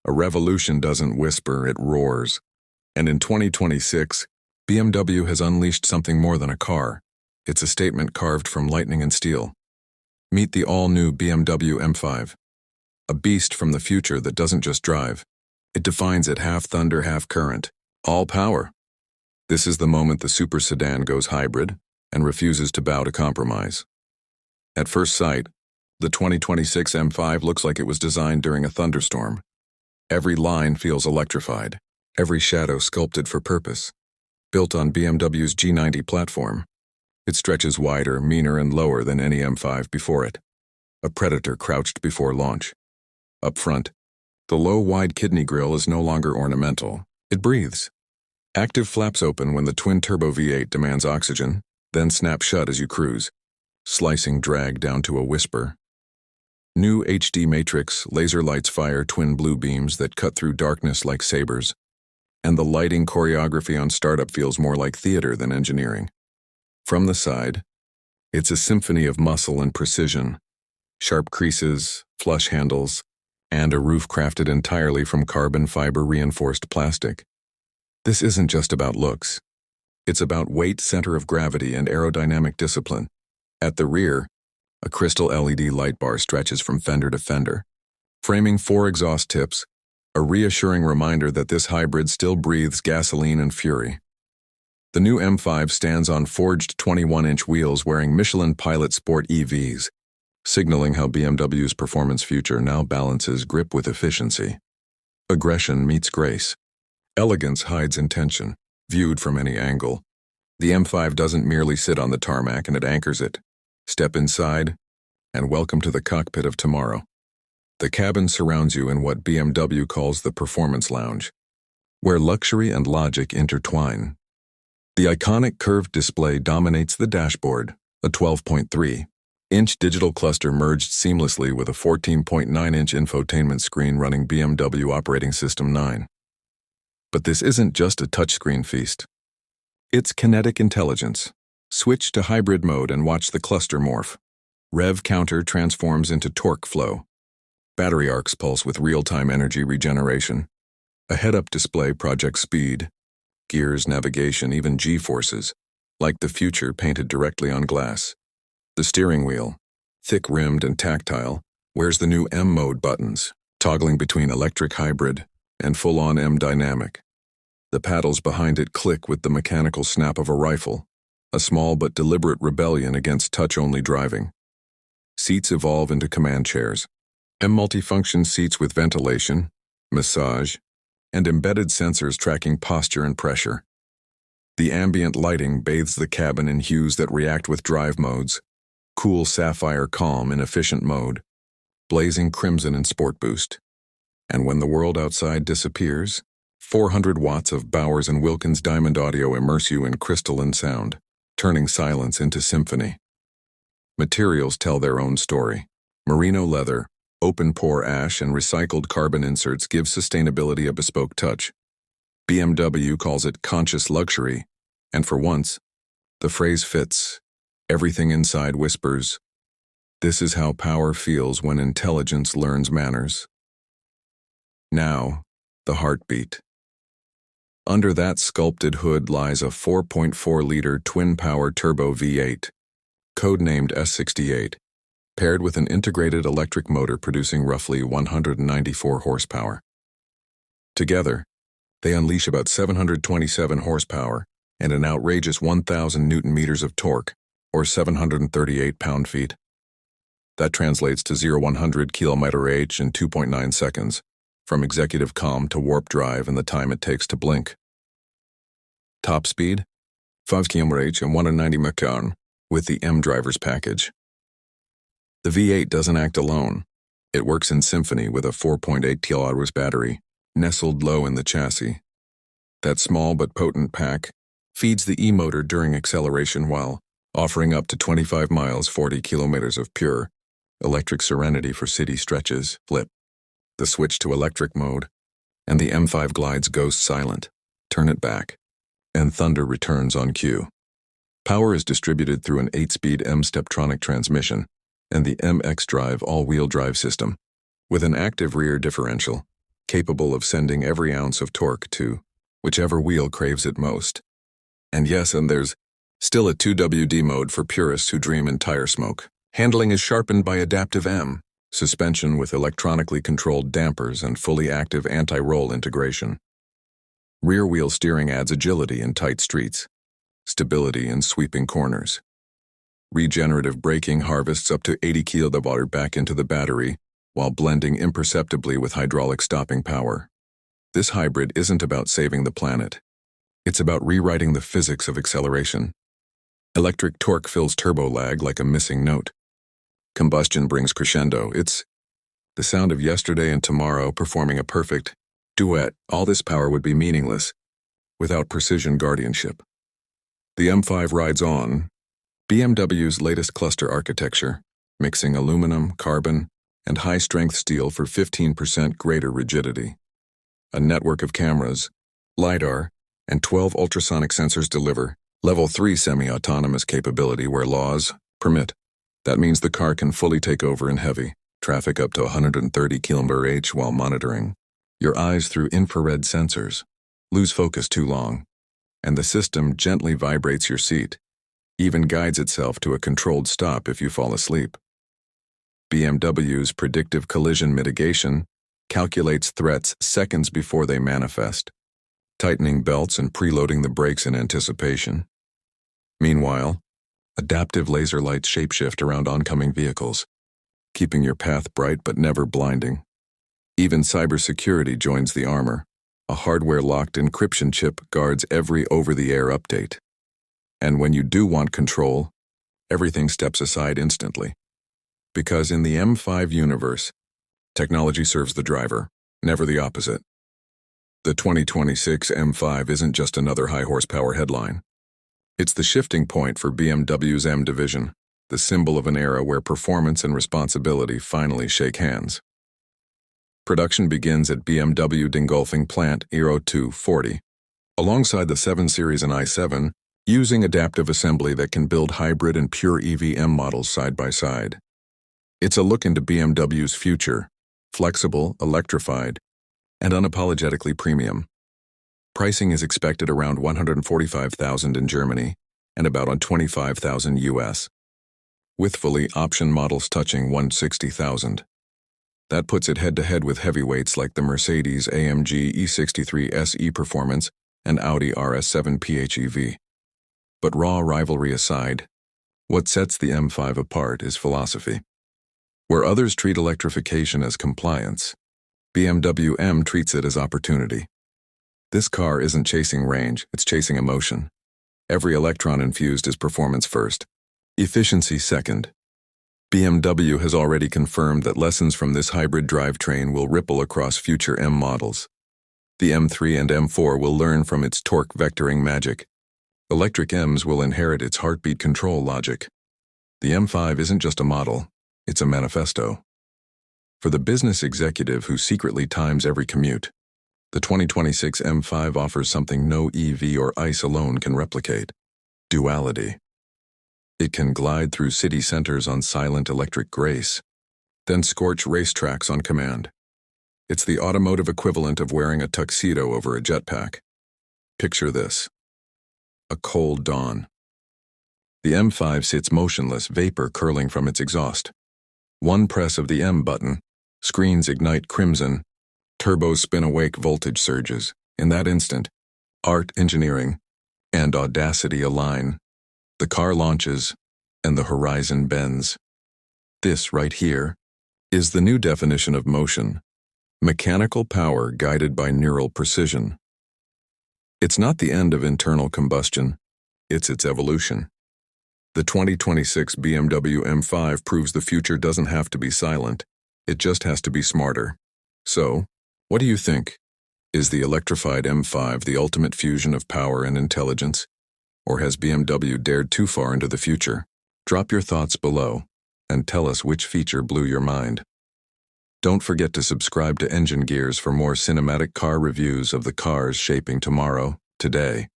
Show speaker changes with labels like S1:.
S1: A revolution doesn't whisper, it roars. And in 2026, BMW has unleashed something more than a car. It's a statement carved from lightning and steel. Meet the all-new BMW M5. A beast from the future that doesn't just drive. It defines it half thunder, half current. All power. This is the moment the super sedan goes hybrid and refuses to bow to compromise. At first sight, the 2026 M5 looks like it was designed during a thunderstorm. Every line feels electrified, every shadow sculpted for purpose. Built on BMW's G90 platform, it stretches wider, meaner, and lower than any M5 before it. A predator crouched before launch. Up front, the low, wide kidney grille is no longer ornamental. It breathes. Active flaps open when the twin-turbo V8 demands oxygen, then snap shut as you cruise, slicing drag down to a whisper. New HD matrix laser lights fire twin blue beams that cut through darkness like sabers, and the lighting choreography on startup feels more like theater than engineering. From the side, it's a symphony of muscle and precision, sharp creases, flush handles, and a roof crafted entirely from carbon fiber reinforced plastic. This isn't just about looks. It's about weight, center of gravity, and aerodynamic discipline. At the rear, a crystal LED light bar stretches from fender to fender, framing 4 exhaust tips, a reassuring reminder that this hybrid still breathes gasoline and fury. The new M5 stands on forged 21-inch wheels wearing Michelin Pilot Sport EVs, signaling how BMW's performance future now balances grip with efficiency. Aggression meets grace. Elegance hides intention, viewed from any angle. The M5 doesn't merely sit on the tarmac and it anchors it. Step inside, and welcome to the cockpit of tomorrow. The cabin surrounds you in what BMW calls the performance lounge, where luxury and logic intertwine. The iconic curved display dominates the dashboard, a 12.3-inch digital cluster merged seamlessly with a 14.9-inch infotainment screen running BMW operating system 9. But this isn't just a touchscreen feast. It's kinetic intelligence. Switch to hybrid mode and watch the cluster morph. Rev counter transforms into torque flow. Battery arcs pulse with real-time energy regeneration. A head-up display projects speed, gears, navigation, even G-forces, like the future painted directly on glass. The steering wheel, thick-rimmed and tactile, wears the new M-mode buttons, toggling between electric hybrid and full-on M dynamic. The paddles behind it click with the mechanical snap of a rifle, a small but deliberate rebellion against touch-only driving. Seats evolve into command chairs. M multifunction seats with ventilation, massage, and embedded sensors tracking posture and pressure. The ambient lighting bathes the cabin in hues that react with drive modes, cool sapphire calm in efficient mode, blazing crimson in sport boost. And when the world outside disappears, 400 watts of Bowers & Wilkins diamond audio immerse you in crystalline sound, turning silence into symphony. Materials tell their own story. Merino leather, open-pore ash, and recycled carbon inserts give sustainability a bespoke touch. BMW calls it conscious luxury, and for once, the phrase fits. Everything inside whispers, "This is how power feels when intelligence learns manners." Now, the heartbeat. Under that sculpted hood lies a 4.4-liter twin-power turbo V8, codenamed S68, paired with an integrated electric motor producing roughly 194 horsepower. Together, they unleash about 727 horsepower and an outrageous 1,000 newton-meters of torque, or 738 pound-feet. That translates to 0-100 km/h in 2.9 seconds, from executive calm to warp drive in the time it takes to blink. Top speed? 5 km/h and 190 mph with the M-Drivers package. The V8 doesn't act alone. It works in symphony with a 4.8 kWh battery, nestled low in the chassis. That small but potent pack feeds the e-motor during acceleration while offering up to 25 miles 40 kilometers of pure electric serenity for city stretches. Flip the switch to electric mode, and the M5 glides ghost silent. Turn it back, and thunder returns on cue. Power is distributed through an 8-speed M-Steptronic transmission and the xDrive all-wheel drive system. With an active rear differential, capable of sending every ounce of torque to whichever wheel craves it most. And yes, and there's still a 2WD mode for purists who dream in tire smoke. Handling is sharpened by Adaptive M, suspension with electronically controlled dampers and fully active anti-roll integration. Rear-wheel steering adds agility in tight streets, stability in sweeping corners. Regenerative braking harvests up to 80 kW back into the battery, while blending imperceptibly with hydraulic stopping power. This hybrid isn't about saving the planet. It's about rewriting the physics of acceleration. Electric torque fills turbo lag like a missing note. Combustion brings crescendo. It's the sound of yesterday and tomorrow performing a perfect duet. All this power would be meaningless without precision guardianship. The M5 rides on BMW's latest cluster architecture, mixing aluminum, carbon, and high-strength steel for 15% greater rigidity. A network of cameras, LiDAR, and 12 ultrasonic sensors deliver Level 3 semi-autonomous capability where laws permit. That means the car can fully take over in heavy traffic up to 130 km/h while monitoring your eyes through infrared sensors. Lose focus too long, and the system gently vibrates your seat, even guides itself to a controlled stop if you fall asleep. BMW's predictive collision mitigation calculates threats seconds before they manifest, tightening belts and preloading the brakes in anticipation. Meanwhile, adaptive laser lights shapeshift around oncoming vehicles, keeping your path bright but never blinding. Even cybersecurity joins the armor. A hardware-locked encryption chip guards every over-the-air update. And when you do want control, everything steps aside instantly. Because in the M5 universe, technology serves the driver, never the opposite. The 2026 M5 isn't just another high-horsepower headline. It's the shifting point for BMW's M division, the symbol of an era where performance and responsibility finally shake hands. Production begins at BMW Dingolfing Plant Aero 240, alongside the 7 Series and i7, using adaptive assembly that can build hybrid and pure EV M models side by side. It's a look into BMW's future, flexible, electrified, and unapologetically premium. Pricing is expected around $145,000 in Germany and about on $25,000 US, with fully option models touching $160,000. That puts it head-to-head with heavyweights like the Mercedes-AMG E63 SE Performance and Audi RS7 PHEV. But raw rivalry aside, what sets the M5 apart is philosophy. Where others treat electrification as compliance, BMW M treats it as opportunity. This car isn't chasing range, it's chasing emotion. Every electron infused is performance first, efficiency second. BMW has already confirmed that lessons from this hybrid drivetrain will ripple across future M models. The M3 and M4 will learn from its torque vectoring magic. Electric M's will inherit its heartbeat control logic. The M5 isn't just a model, it's a manifesto. For the business executive who secretly times every commute, the 2026 M5 offers something no EV or ICE alone can replicate: duality. It can glide through city centers on silent electric grace, then scorch racetracks on command. It's the automotive equivalent of wearing a tuxedo over a jetpack. Picture this: a cold dawn. The M5 sits motionless, vapor curling from its exhaust. One press of the M button, screens ignite crimson, turbos spin awake voltage surges. In that instant, art, engineering, and audacity align. The car launches, and the horizon bends. This right here is the new definition of motion: mechanical power guided by neural precision. It's not the end of internal combustion, it's its evolution. The 2026 BMW M5 proves the future doesn't have to be silent, it just has to be smarter. So, what do you think? Is the electrified M5 the ultimate fusion of power and intelligence? Or has BMW dared too far into the future? Drop your thoughts below and tell us which feature blew your mind. Don't forget to subscribe to Engine Gears for more cinematic car reviews of the cars shaping tomorrow, today.